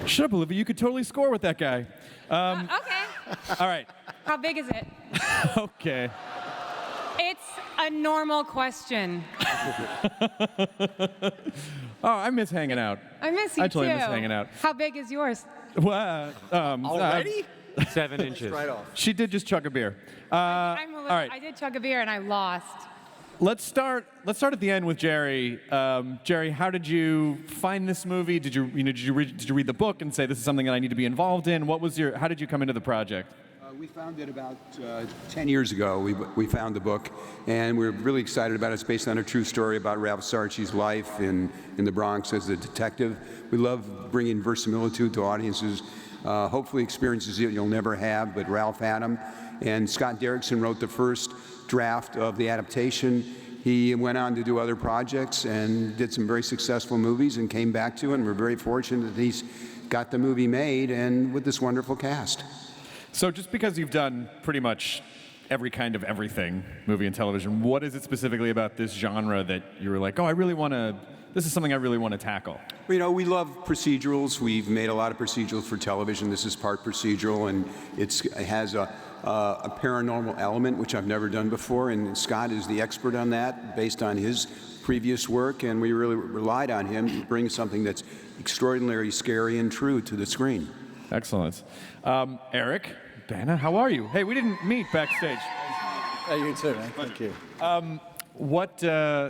Shut up, Olivia. You could totally score with that guy. Okay. All right. How big is it? Okay. It's a normal question. Oh, I miss hanging out. I miss you I totally too. miss hanging out. How big is yours? Well, Already? 7 inches. Right off. she did just chug a beer. I'm a little, all right. I did chug a beer and I lost. Let's start at the end with Jerry. Jerry, how did you find this movie? Did you read the book and say this is something that I need to be involved in? How did you come into the project? We found it about 10 years ago. We found the book, and we're really excited about it. It's based on a true story about Ralph Sarchi's life in the Bronx as a detective. We love bringing verisimilitude to audiences, hopefully experiences that you'll never have, but Ralph had them. And Scott Derrickson wrote the first draft of the adaptation. He went on to do other projects and did some very successful movies and came back to it, and we're very fortunate that he's got the movie made and with this wonderful cast. So just because you've done pretty much every kind of everything, movie and television, what is it specifically about this genre that you were like, oh, this is something I really want to tackle? You know, we love procedurals. We've made a lot of procedurals for television. This is part procedural, and it has a paranormal element, which I've never done before, and Scott is the expert on that based on his previous work, and we really relied on him to bring something that's extraordinarily scary and true to the screen. Excellent. Eric, Bana, how are you? Hey, we didn't meet backstage. Hey, you too, man. Thank you.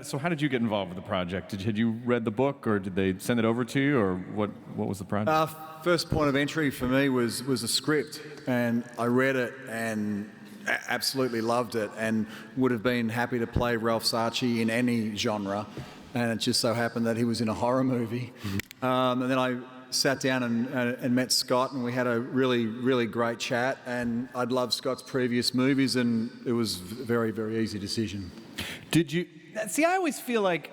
So how did you get involved with the project? Had you read the book, or did they send it over to you, or what was the project? First point of entry for me was a script, and I read it and absolutely loved it, and would have been happy to play Ralph Sarchi in any genre, and it just so happened that he was in a horror movie. And then I sat down and met Scott, and we had a really, really great chat, and I'd loved Scott's previous movies, and it was a very, very easy decision. Did you see? I always feel like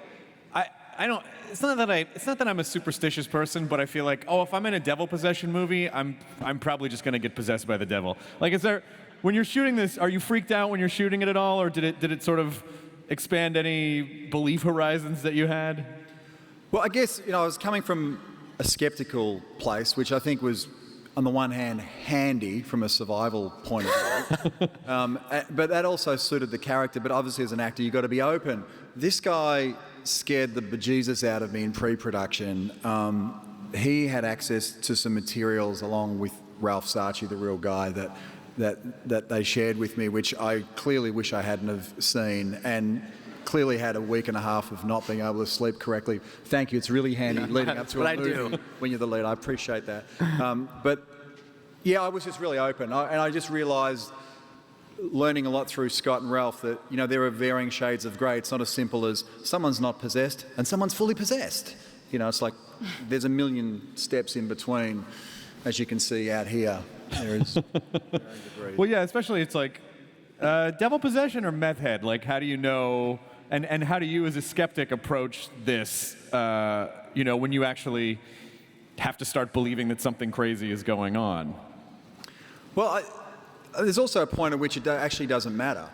I don't. It's not that I'm a superstitious person, but I feel like, if I'm in a devil possession movie, I'm probably just gonna get possessed by the devil. Like, when you're shooting this, are you freaked out when you're shooting it at all, or did it sort of expand any belief horizons that you had? Well, I guess I was coming from a skeptical place, which I think was, on the one hand, handy from a survival point of view, but that also suited the character. But obviously, as an actor, you've got to be open. This guy scared the bejesus out of me in pre-production. He had access to some materials along with Ralph Sarchi, the real guy, that they shared with me, which I clearly wish I hadn't have seen, and clearly had a week and a half of not being able to sleep correctly. Thank you. It's really handy leading up to a movie when you're the lead. I appreciate that. But yeah, I was just really open, and I just realised, learning a lot through Scott and Ralph, that there are varying shades of grey. It's not as simple as someone's not possessed and someone's fully possessed. It's like there's a million steps in between, as you can see out here. There is. Well, yeah, especially it's like devil possession or meth head. Like, how do you know? And how do you, as a skeptic, approach this? When you actually have to start believing that something crazy is going on. Well, there's also a point at which it actually doesn't matter.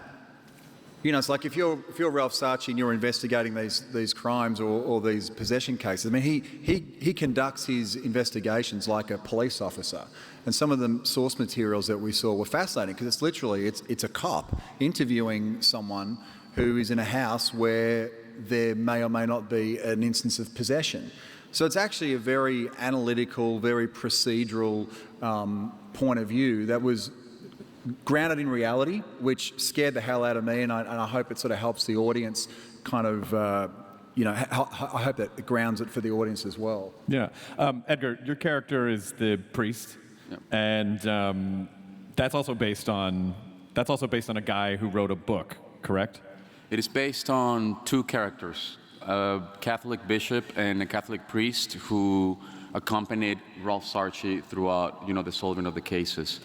It's like if you're Ralph Sarchi and you're investigating these crimes or these possession cases. I mean, he conducts his investigations like a police officer, and some of the source materials that we saw were fascinating because it's a cop interviewing someone who is in a house where there may or may not be an instance of possession. So it's actually a very analytical, very procedural point of view that was grounded in reality, which scared the hell out of me, and I hope it sort of helps the audience kind of, I hope that it grounds it for the audience as well. Yeah. Édgar, your character is the priest, and that's also based on a guy who wrote a book, correct? It is based on two characters, a Catholic bishop and a Catholic priest who accompanied Ralph Sarchi throughout, the solving of the cases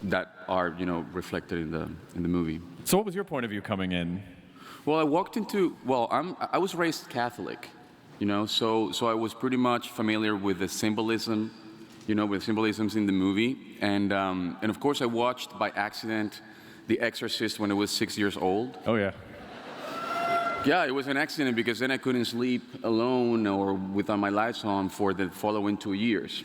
that are, reflected in the movie. So what was your point of view coming in? Well, I was raised Catholic, so I was pretty much familiar with the symbolism, with symbolisms in the movie, and of course I watched by accident The Exorcist when I was 6 years old. Oh yeah. Yeah, it was an accident because then I couldn't sleep alone or without my lights on for the following 2 years.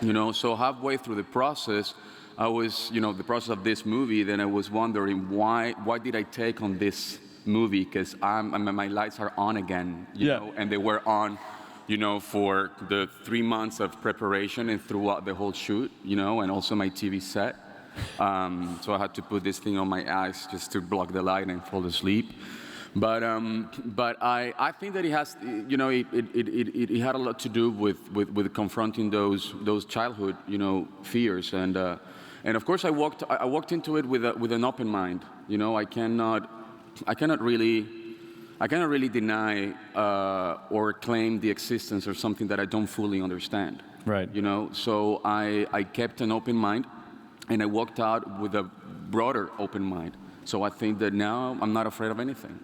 You know, so halfway through the process, I was, you know, the process of this movie, then I was wondering why did I take on this movie? Because my lights are on again, you know, and they were on, you know, for the 3 months of preparation and throughout the whole shoot, you know, and also my TV set. So I had to put this thing on my eyes just to block the light and fall asleep. But I think that it has, you know, it had a lot to do with confronting those childhood, you know, fears. And of course I walked into it with an open mind. You know, I cannot really deny or claim the existence of something that I don't fully understand. Right. You know, so I kept an open mind, and I walked out with a broader open mind. So I think that now I'm not afraid of anything.